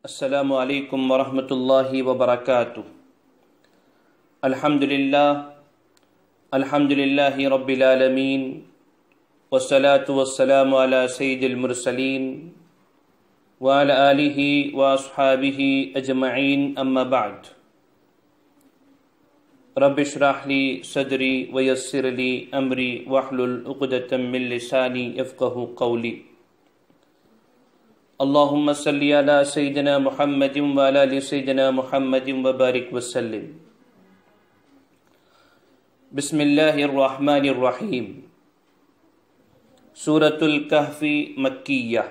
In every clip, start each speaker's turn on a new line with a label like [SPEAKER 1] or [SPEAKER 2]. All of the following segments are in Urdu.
[SPEAKER 1] السلام علیکم ورحمۃ اللہ وبرکاتہ۔ الحمد للہ رب العالمین والصلاة والسلام علی سید المرسلین وعلی آلہ واصحابہ اجمعین، اما بعد۔ رب اشرح لی صدری ویسر لی امری واحلل عقدۃ من لسانی یفقہوا قولی۔ اللہم صلی علی سیدنا محمد وعلی آل سیدنا محمد وبارک وسلم۔ بسم اللہ الرحمن الرحیم۔ سورۃ الکہف مکیہ۔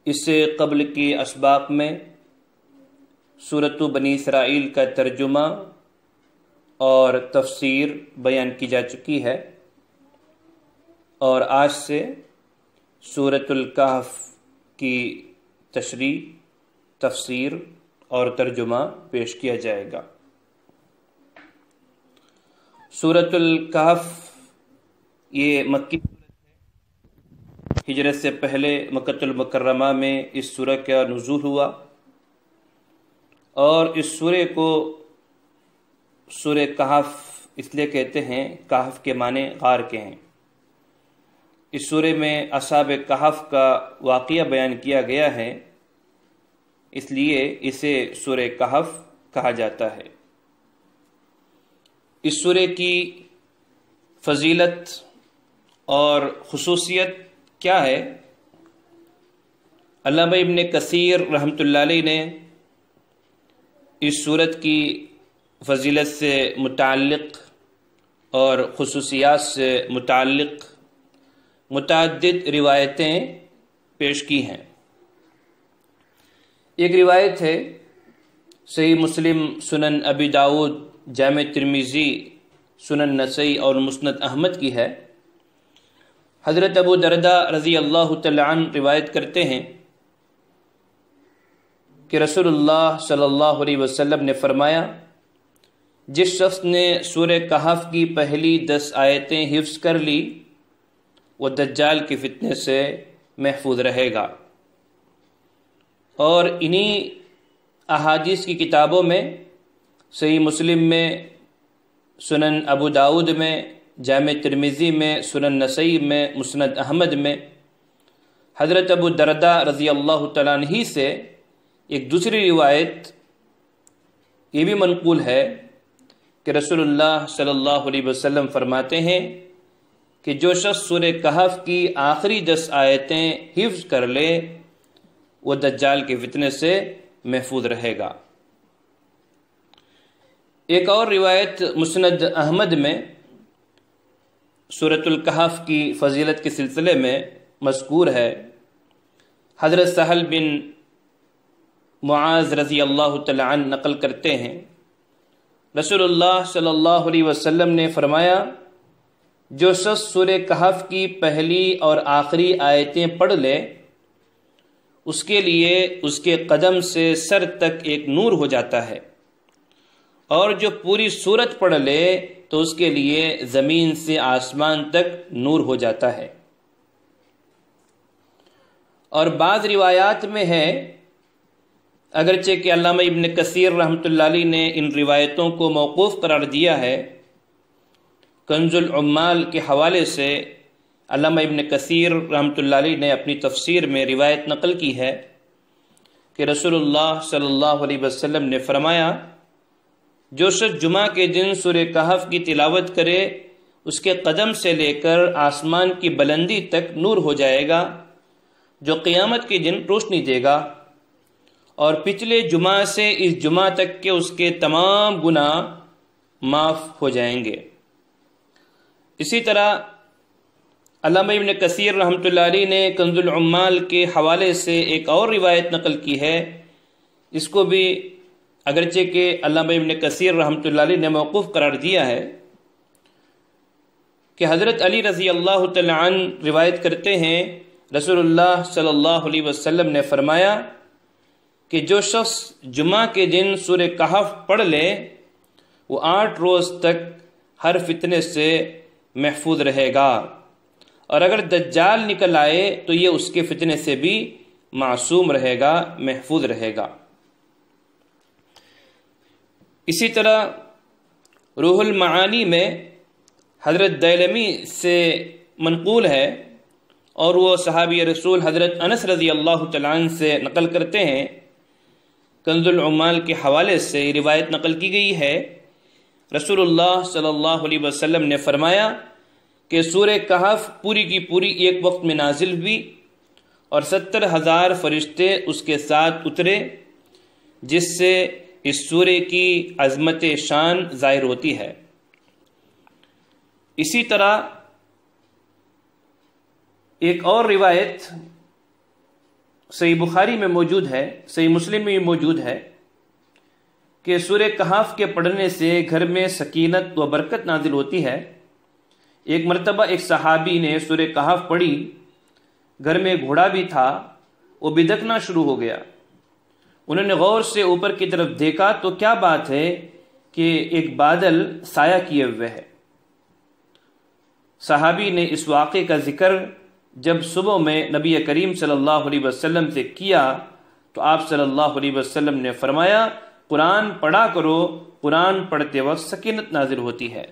[SPEAKER 1] اس سے قبل کے اسباق میں سورۃ بنی اسرائیل کا ترجمہ اور تفسیر بیان کی جا چکی ہے، اور آج سے سورۃ الکہف کی تشریح، تفسیر اور ترجمہ پیش کیا جائے گا۔ سورۃ الکہف یہ مکی صورت ہے۔ ہجرت سے پہلے مکۃ المکرمہ میں اس سورہ کا نزول ہوا، اور اس سورہ کو سورہ کہف اس لیے کہتے ہیں، کہف کے معنی غار کے ہیں۔ اس سورہ میں اصحاب کہف کا واقعہ بیان کیا گیا ہے، اس لیے اسے سورہ کہف کہا جاتا ہے۔ اس سورہ کی فضیلت اور خصوصیت کیا ہے؟ علامہ ابن کثیر رحمۃ اللہ علیہ نے اس سورت کی فضیلت سے متعلق اور خصوصیات سے متعلق متعدد روایتیں پیش کی ہیں۔ ایک روایت ہے صحیح مسلم، سنن ابی داؤد، جامع ترمذی، سنن نسائی اور مسند احمد کی ہے۔ حضرت ابو درداء رضی اللہ تعالی عنہ روایت کرتے ہیں کہ رسول اللہ صلی اللہ علیہ وسلم نے فرمایا، جس شخص نے سورہ کہف کی پہلی 10 آیتیں حفظ کر لی وہ دجال کے فتنے سے محفوظ رہے گا۔ اور انہی احادیث کی کتابوں میں، صحیح مسلم میں، سنن ابو داؤد میں، جامع ترمذی میں، سنن نسائی میں، مسند احمد میں، حضرت ابو درداء رضی اللہ تعالیٰ عنہ سے ایک دوسری روایت یہ بھی منقول ہے کہ رسول اللہ صلی اللہ علیہ وسلم فرماتے ہیں کہ جو شخص سورہ کہف کی آخری 10 آیتیں حفظ کر لے وہ دجال کے فتنے سے محفوظ رہے گا۔ ایک اور روایت مسند احمد میں سورۃ الکہف کی فضیلت کے سلسلے میں مذکور ہے۔ حضرت سہل بن معاذ رضی اللہ تعالی عنہ نقل کرتے ہیں، رسول اللہ صلی اللہ علیہ وسلم نے فرمایا، جو شخص سورہ کہف کی پہلی اور آخری آیتیں پڑھ لے اس کے لیے اس کے قدم سے سر تک ایک نور ہو جاتا ہے، اور جو پوری سورت پڑھ لے تو اس کے لیے زمین سے آسمان تک نور ہو جاتا ہے۔ اور بعض روایات میں ہے، اگرچہ کہ علامہ ابن کثیر رحمۃ اللہ علیہ نے ان روایتوں کو موقوف قرار دیا ہے، کنز العمال کے حوالے سے علامہ ابن کثیر رحمۃ اللہ علیہ نے اپنی تفسیر میں روایت نقل کی ہے کہ رسول اللہ صلی اللہ علیہ وسلم نے فرمایا، جو شخص جمعہ کے دن سورہ کہف کی تلاوت کرے اس کے قدم سے لے کر آسمان کی بلندی تک نور ہو جائے گا، جو قیامت کے دن روشنی دے گا، اور پچھلے جمعہ سے اس جمعہ تک کے اس کے تمام گناہ معاف ہو جائیں گے۔ اسی طرح علامہ ابن کثیر رحمۃ اللہ علیہ نے کنز العمال کے حوالے سے ایک اور روایت نقل کی ہے، اس کو بھی اگرچہ کہ علامہ ابن کثیر رحمۃ اللہ علیہ نے موقوف قرار دیا ہے، کہ حضرت علی رضی اللہ تعالی عنہ روایت کرتے ہیں، رسول اللہ صلی اللہ علیہ وسلم نے فرمایا کہ جو شخص جمعہ کے دن سورہ کہف پڑھ لے وہ 8 روز تک ہر فتنے سے محفوظ رہے گا، اور اگر دجال نکل آئے تو یہ اس کے فتنے سے بھی معصوم رہے گا، محفوظ رہے گا۔ اسی طرح روح المعانی میں حضرت دیلمی سے منقول ہے، اور وہ صحابی رسول حضرت انس رضی اللہ تعالیٰ عنہ سے نقل کرتے ہیں، کنز العمال کے حوالے سے یہ روایت نقل کی گئی ہے، رسول اللہ صلی اللہ علیہ وسلم نے فرمایا کہ سورہ کہف پوری کی پوری ایک وقت میں نازل ہوئی، اور 70,000 فرشتے اس کے ساتھ اترے، جس سے اس سورہ کی عظمت شان ظاہر ہوتی ہے۔ اسی طرح ایک اور روایت صحیح بخاری میں موجود ہے، صحیح مسلم میں موجود ہے کہ سورہ کہف کے پڑھنے سے گھر میں سکینت و برکت نازل ہوتی ہے۔ ایک مرتبہ ایک صحابی نے سورہ کہف پڑھی، گھر میں گھوڑا بھی تھا، وہ بدکنا شروع ہو گیا۔ انہوں نے غور سے اوپر کی طرف دیکھا تو کیا بات ہے کہ ایک بادل سایہ کیے ہوئے ہے۔ صحابی نے اس واقعے کا ذکر جب صبح میں نبی کریم صلی اللہ علیہ وسلم سے کیا تو آپ صلی اللہ علیہ وسلم نے فرمایا، قرآن پڑھا کرو، قرآن پڑھتے وقت سکینت نازل ہوتی ہے۔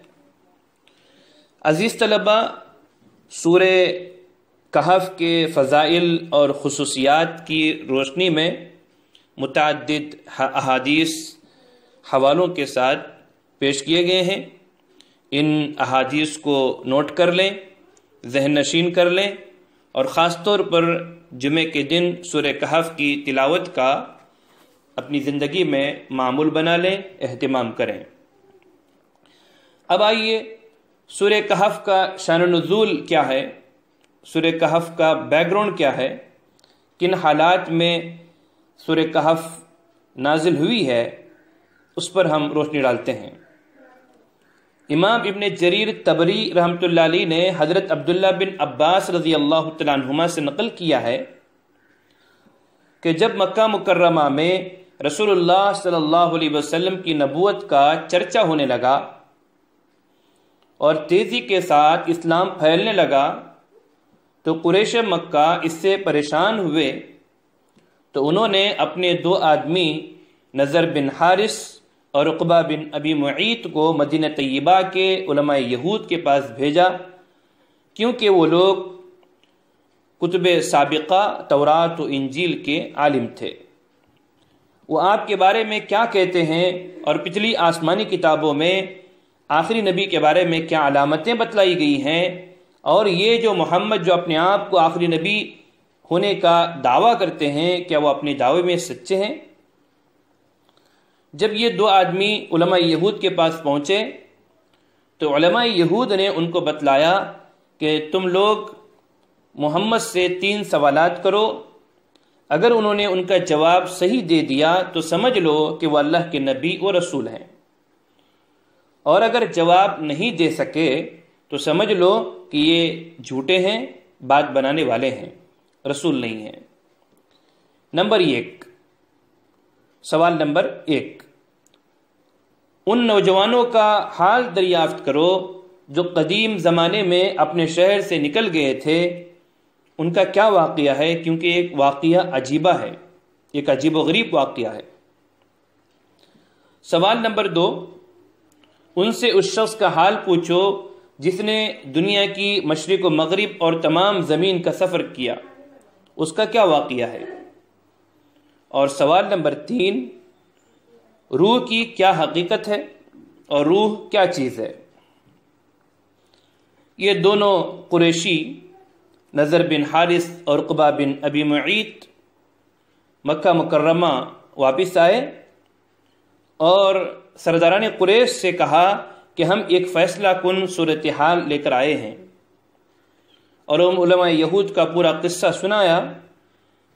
[SPEAKER 1] عزیز طلبہ، سورہ کہف کے فضائل اور خصوصیات کی روشنی میں متعدد احادیث حوالوں کے ساتھ پیش کیے گئے ہیں۔ ان احادیث کو نوٹ کر لیں، ذہن نشین کر لیں، اور خاص طور پر جمعے کے دن سورہ کہف کی تلاوت کا اپنی زندگی میں معمول بنا لیں، اہتمام کریں۔ اب آئیے سورہ کہف کا شان و نزول کیا ہے، سورہ کہف کا بیک گراؤنڈ کیا ہے، کن حالات میں سورہ کہف نازل ہوئی ہے، اس پر ہم روشنی ڈالتے ہیں۔ امام ابن جریر طبری رحمۃ اللہ علیہ نے حضرت عبداللہ بن عباس رضی اللہ تعالیٰ عنہما سے نقل کیا ہے کہ جب مکہ مکرمہ میں رسول اللہ صلی اللہ علیہ وسلم کی نبوت کا چرچا ہونے لگا اور تیزی کے ساتھ اسلام پھیلنے لگا تو قریش مکہ اس سے پریشان ہوئے، تو انہوں نے اپنے 2 آدمی نضر بن حارث اور عقبہ بن ابی معیط کو مدینہ طیبہ کے علماء یہود کے پاس بھیجا، کیونکہ وہ لوگ کتب سابقہ تورات و انجیل کے عالم تھے۔ وہ آپ کے بارے میں کیا کہتے ہیں اور پچھلی آسمانی کتابوں میں آخری نبی کے بارے میں کیا علامتیں بتلائی گئی ہیں، اور یہ جو محمد جو اپنے آپ کو آخری نبی ہونے کا دعویٰ کرتے ہیں، کیا وہ اپنے دعوے میں سچے ہیں؟ جب یہ 2 آدمی علماء یہود کے پاس پہنچے تو علماء یہود نے ان کو بتلایا کہ تم لوگ محمد سے 3 سوالات کرو، اگر انہوں نے ان کا جواب صحیح دے دیا تو سمجھ لو کہ وہ اللہ کے نبی و رسول ہیں، اور اگر جواب نہیں دے سکے تو سمجھ لو کہ یہ جھوٹے ہیں، بات بنانے والے ہیں، رسول نہیں ہیں۔ نمبر 1، سوال نمبر 1، ان نوجوانوں کا حال دریافت کرو جو قدیم زمانے میں اپنے شہر سے نکل گئے تھے، ان کا کیا واقعہ ہے، کیونکہ ایک واقعہ عجیبہ ہے، ایک عجیب و غریب واقعہ ہے۔ سوال نمبر 2، ان سے اس شخص کا حال پوچھو جس نے دنیا کی مشرق و مغرب اور تمام زمین کا سفر کیا، اس کا کیا واقعہ ہے۔ اور سوال نمبر 3، روح کی کیا حقیقت ہے اور روح کیا چیز ہے۔ یہ دونوں قریشی نضر بن حارث اور عقبہ بن ابی معیط مکہ مکرمہ واپس آئے اور سرداران قریش سے کہا کہ ہم ایک فیصلہ کن صورتحال لے کر آئے ہیں، اور علماء یہود کا پورا قصہ سنایا۔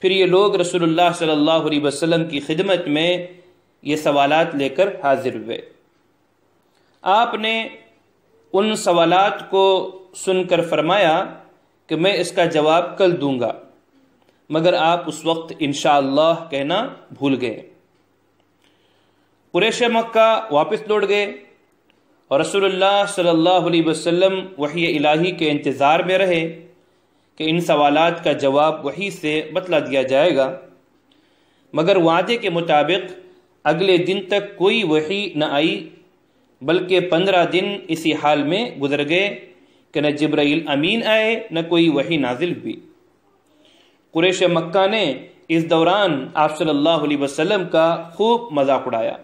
[SPEAKER 1] پھر یہ لوگ رسول اللہ صلی اللہ علیہ وسلم کی خدمت میں یہ سوالات لے کر حاضر ہوئے۔ آپ نے ان سوالات کو سن کر فرمایا کہ میں اس کا جواب کل دوں گا، مگر آپ اس وقت انشاءاللہ کہنا بھول گئے۔ قریش مکہ واپس لوٹ گئے اور رسول اللہ صلی اللہ علیہ وسلم وحی الہی کے انتظار میں رہے کہ ان سوالات کا جواب وحی سے بتلا دیا جائے گا، مگر وعدے کے مطابق اگلے دن تک کوئی وحی نہ آئی، بلکہ 15 دن اسی حال میں گزر گئے کہ نہ جبرائیل امین آئے نہ کوئی وحی نازل ہوئی۔ قریش مکہ نے اس دوران آپ صلی اللہ علیہ وسلم کا خوب مذاق اڑایا،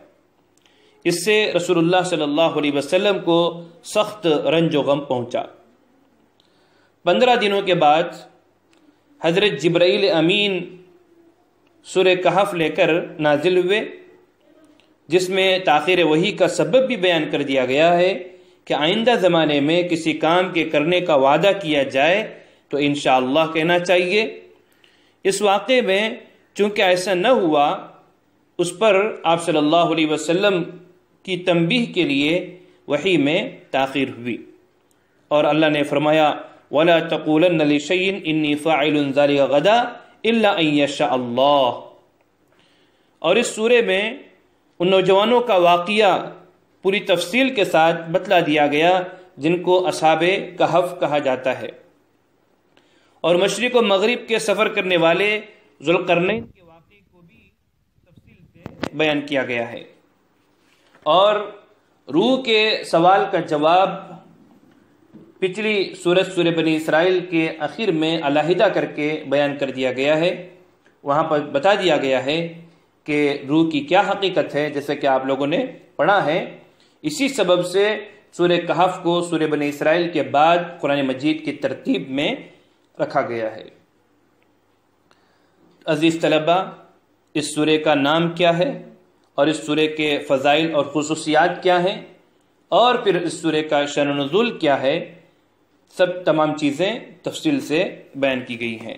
[SPEAKER 1] اس سے رسول اللہ صلی اللہ علیہ وسلم کو سخت رنج و غم پہنچا۔ 15 دنوں کے بعد حضرت جبرائیل امین سورہ کہف لے کر نازل ہوئے، جس میں تاخیر وحی کا سبب بھی بیان کر دیا گیا ہے کہ آئندہ زمانے میں کسی کام کے کرنے کا وعدہ کیا جائے تو انشاءاللہ کہنا چاہیے۔ اس واقعے میں چونکہ ایسا نہ ہوا، اس پر آپ صلی اللہ علیہ وسلم کی تنبیہ کے لیے وحی میں تاخیر ہوئی، اور اللہ نے فرمایا وَلَا تَقُولَنَّ لِشَيْءٍ إِنِّي فَاعِلٌ ذَلِكَ غَدًا إِلَّا أَن يَشَاءَ اللَّهُ۔ اور اس سورے میں ان نوجوانوں کا واقعہ پوری تفصیل کے ساتھ بتلا دیا گیا جن کو اصحاب کہف کہا جاتا ہے، اور مشرق و مغرب کے سفر کرنے والے ذوالقرنین کے واقعے کو بھی تفصیل سے بیان کیا گیا ہے، اور روح کے سوال کا جواب پچھلی سورہ بنی اسرائیل کے آخر میں علیحدہ کر کے بیان کر دیا گیا ہے۔ وہاں پر بتا دیا گیا ہے کہ روح کی کیا حقیقت ہے، جیسے کہ آپ لوگوں نے پڑھا ہے۔ اسی سبب سے سورہ کہف کو سورہ بنی اسرائیل کے بعد قرآن مجید کی ترتیب میں رکھا گیا ہے۔ عزیز طلبہ، اس سورہ کا نام کیا ہے اور اس سورہ کے فضائل اور خصوصیات کیا ہیں، اور پھر اس سورہ کا شأن و نزول کیا ہے، سب تمام چیزیں تفصیل سے بیان کی گئی ہیں۔